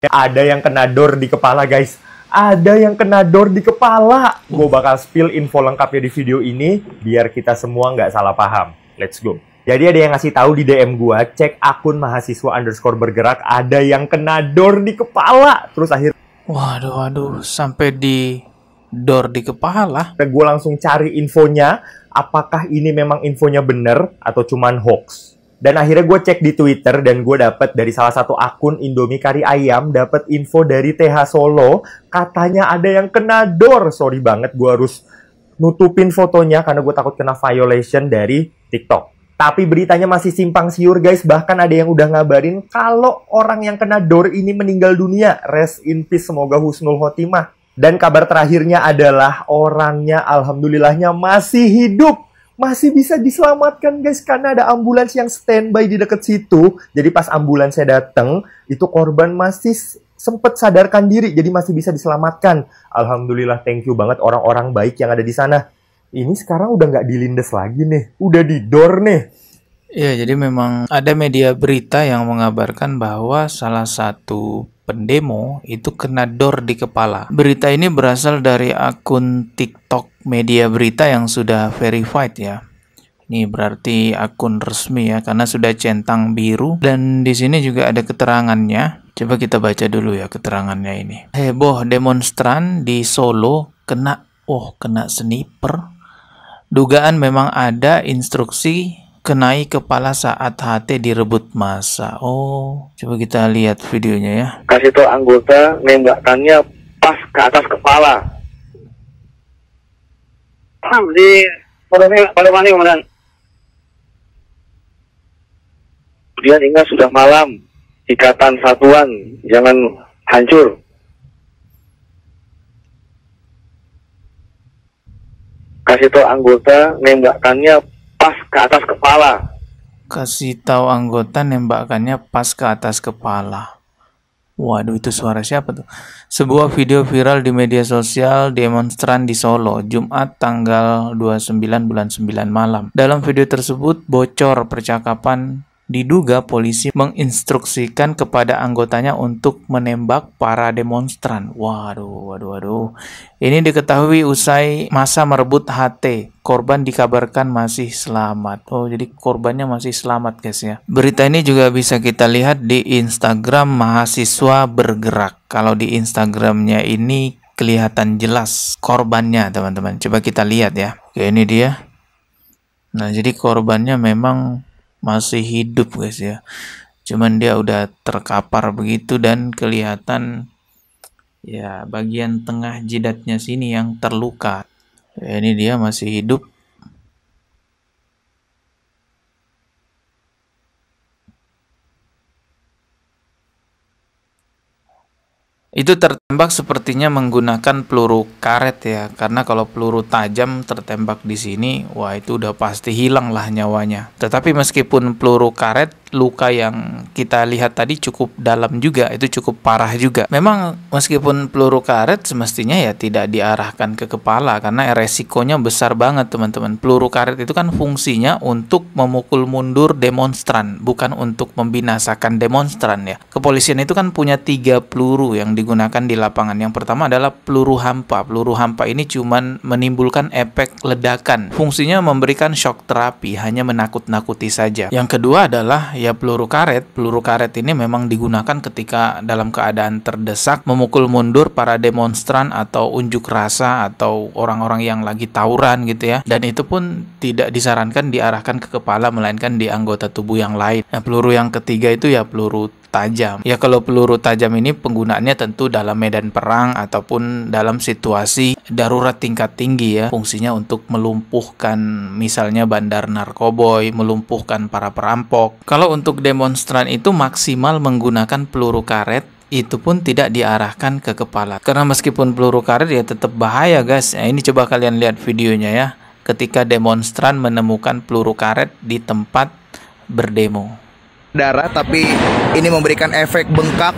Ada yang kena dor di kepala, guys. Ada yang kena dor di kepala. Gue bakal spill info lengkapnya di video ini biar kita semua nggak salah paham. Let's go. Jadi ada yang ngasih tahu di DM gue, cek akun mahasiswa_bergerak, ada yang kena dor di kepala. Terus akhirnya Waduh, sampai di dor di kepala. gue langsung cari infonya, apakah ini memang infonya bener atau cuman hoax. Dan akhirnya gue cek di Twitter dan gue dapet dari salah satu akun Indomie Kari Ayam, dapet info dari TH Solo, katanya ada yang kena dor. Sorry banget, gue harus nutupin fotonya karena gue takut kena violation dari TikTok. Tapi beritanya masih simpang siur, guys. Bahkan ada yang udah ngabarin kalau orang yang kena dor ini meninggal dunia. Rest in peace, semoga husnul khotimah. Dan kabar terakhirnya adalah orangnya alhamdulillahnya masih hidup. Masih bisa diselamatkan, guys, karena ada ambulans yang standby di deket situ. Jadi pas ambulansnya datang, itu korban masih sempet sadarkan diri, jadi masih bisa diselamatkan. Alhamdulillah, thank you banget orang-orang baik yang ada di sana. Ini sekarang udah nggak dilindes lagi nih, udah didor nih. Ya, jadi memang ada media berita yang mengabarkan bahwa salah satu pendemo itu kena dor di kepala. Berita ini berasal dari akun TikTok media berita yang sudah verified ya. Ini berarti akun resmi ya, karena sudah centang biru. Dan di sini juga ada keterangannya. Coba kita baca dulu ya keterangannya ini. Heboh demonstran di Solo kena sniper. Dugaan memang ada instruksi kenai kepala saat HT direbut massa. Oh, coba kita lihat videonya ya. Kasih tahu anggota nembakannya pas ke atas kepala. Di pada mana komandan? Kemudian ingat sudah malam, ikatan satuan, jangan hancur. Kasih tahu anggota nembakannya pas ke atas kepala. Kasih tahu anggota nembakannya pas ke atas kepala. Waduh, itu suara siapa tuh? Sebuah video viral di media sosial demonstran di Solo, Jumat tanggal 29 bulan 9 malam. Dalam video tersebut bocor percakapan. Diduga polisi menginstruksikan kepada anggotanya untuk menembak para demonstran. Waduh. Ini diketahui usai masa merebut HT. Korban dikabarkan masih selamat. Oh, jadi korbannya masih selamat, guys ya. Berita ini juga bisa kita lihat di Instagram mahasiswa bergerak. Kalau di Instagramnya ini kelihatan jelas korbannya, teman-teman. Coba kita lihat ya. Oke, ini dia. Nah, jadi korbannya memang masih hidup, guys ya. Cuman dia udah terkapar begitu dan kelihatan ya bagian tengah jidatnya sini yang terluka. Ya, ini dia masih hidup. Itu tertembak sepertinya menggunakan peluru karet ya, karena kalau peluru tajam tertembak di sini, wah itu udah pasti hilang lah nyawanya. Tetapi meskipun peluru karet, luka yang kita lihat tadi cukup dalam juga, itu cukup parah juga. Memang meskipun peluru karet semestinya ya tidak diarahkan ke kepala, karena resikonya besar banget, teman-teman. Peluru karet itu kan fungsinya untuk memukul mundur demonstran, bukan untuk membinasakan demonstran ya. Kepolisian itu kan punya 3 peluru yang digunakan di lapangan. Yang pertama adalah peluru hampa. Peluru hampa ini cuman menimbulkan efek ledakan. Fungsinya memberikan shock terapi, hanya menakut-nakuti saja. Yang kedua adalah ya peluru karet. Peluru karet ini memang digunakan ketika dalam keadaan terdesak, memukul mundur para demonstran atau unjuk rasa atau orang-orang yang lagi tawuran gitu ya. Dan itu pun tidak disarankan diarahkan ke kepala, melainkan di anggota tubuh yang lain. Nah, peluru yang ketiga itu ya peluru tajam. Ya kalau peluru tajam ini penggunaannya tentu dalam medan perang ataupun dalam situasi darurat tingkat tinggi ya. Fungsinya untuk melumpuhkan misalnya bandar narkoboy, melumpuhkan para perampok. Kalau untuk demonstran itu maksimal menggunakan peluru karet, itu pun tidak diarahkan ke kepala. Karena meskipun peluru karet ya tetap bahaya, guys. Nah, ini coba kalian lihat videonya ya. Ketika demonstran menemukan peluru karet di tempat berdemo. Darah, tapi ini memberikan efek bengkak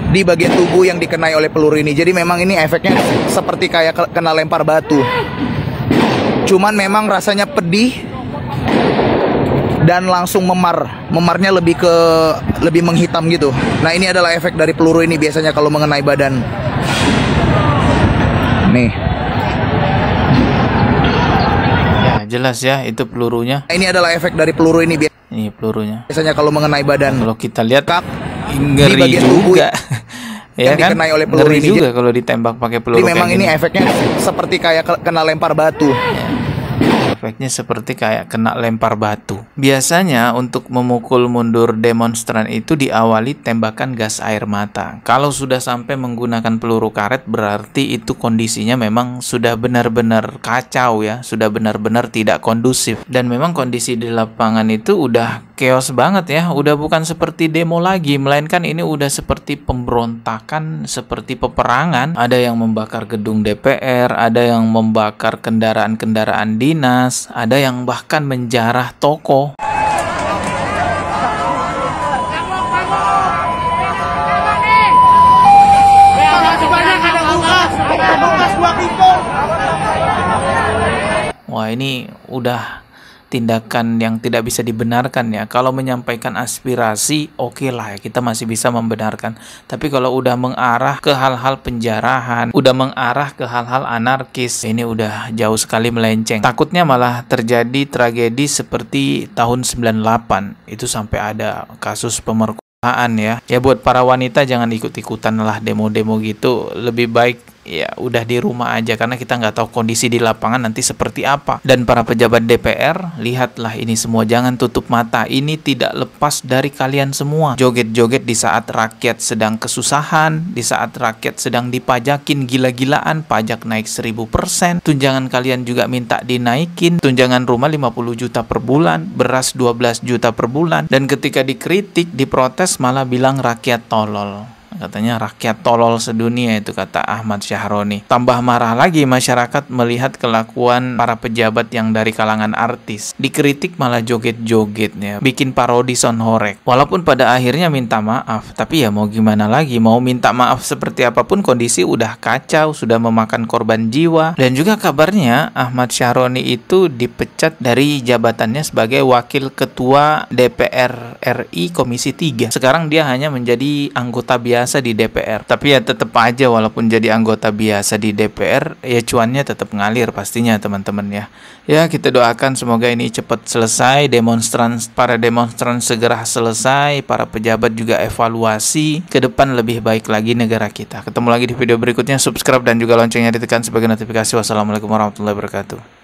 di bagian tubuh yang dikenai oleh peluru ini. Jadi memang ini efeknya seperti kayak kena lempar batu. Cuman memang rasanya pedih dan langsung memarnya lebih menghitam gitu. Nah, ini adalah efek dari peluru ini biasanya kalau mengenai badan. Nih. Ya, jelas ya itu pelurunya. Ini adalah efek dari peluru ini Ini pelurunya. biasanya kalau mengenai badan. Kalau kita lihat Di ngeri bagian tubuh juga. Ya yang kan? dikenai oleh peluru Ngeri ini. juga kalau ditembak pakai peluru Jadi memang kayak ini gini. efeknya seperti kayak kena lempar batu. Efeknya seperti kayak kena lempar batu. Biasanya untuk memukul mundur demonstran itu diawali tembakan gas air mata. Kalau sudah sampai menggunakan peluru karet berarti itu kondisinya memang sudah benar-benar kacau ya, sudah benar-benar tidak kondusif. Dan memang kondisi di lapangan itu udah chaos banget ya, udah bukan seperti demo lagi, melainkan ini udah seperti pemberontakan, seperti peperangan. Ada yang membakar gedung DPR, ada yang membakar kendaraan-kendaraan dinas, ada yang bahkan menjarah toko. Wah, ini udah tindakan yang tidak bisa dibenarkan ya. Kalau menyampaikan aspirasi, oke lah ya, kita masih bisa membenarkan. Tapi kalau udah mengarah ke hal-hal penjarahan, udah mengarah ke hal-hal anarkis, ini udah jauh sekali melenceng. Takutnya malah terjadi tragedi seperti tahun 98. Itu sampai ada kasus pemerkosaan ya. Ya buat para wanita jangan ikut-ikutan lah demo-demo gitu. Lebih baik ya udah di rumah aja, karena kita nggak tahu kondisi di lapangan nanti seperti apa. Dan para pejabat DPR, lihatlah ini semua, jangan tutup mata. Ini tidak lepas dari kalian semua. Joget-joget di saat rakyat sedang kesusahan, di saat rakyat sedang dipajakin gila-gilaan, pajak naik 1000%, tunjangan kalian juga minta dinaikin, tunjangan rumah 50 juta per bulan, beras 12 juta per bulan, dan ketika dikritik, diprotes malah bilang rakyat tolol. Katanya rakyat tolol sedunia, itu kata Ahmad Syahroni. Tambah marah lagi masyarakat melihat kelakuan para pejabat yang dari kalangan artis. Dikritik malah joget-joget ya, bikin parodi sonhorek. Walaupun pada akhirnya minta maaf, tapi ya mau gimana lagi, mau minta maaf seperti apapun kondisi udah kacau, sudah memakan korban jiwa. Dan juga kabarnya Ahmad Syahroni itu dipecat dari jabatannya sebagai Wakil Ketua DPR RI Komisi 3. Sekarang dia hanya menjadi anggota biasa di DPR. Tapi ya tetap aja walaupun jadi anggota biasa di DPR, ya cuannya tetap ngalir pastinya teman-teman ya. Ya kita doakan semoga ini cepat selesai, para demonstran segera selesai, para pejabat juga evaluasi, ke depan lebih baik lagi negara kita. Ketemu lagi di video berikutnya, subscribe dan juga loncengnya ditekan sebagai notifikasi. Wassalamualaikum warahmatullahi wabarakatuh.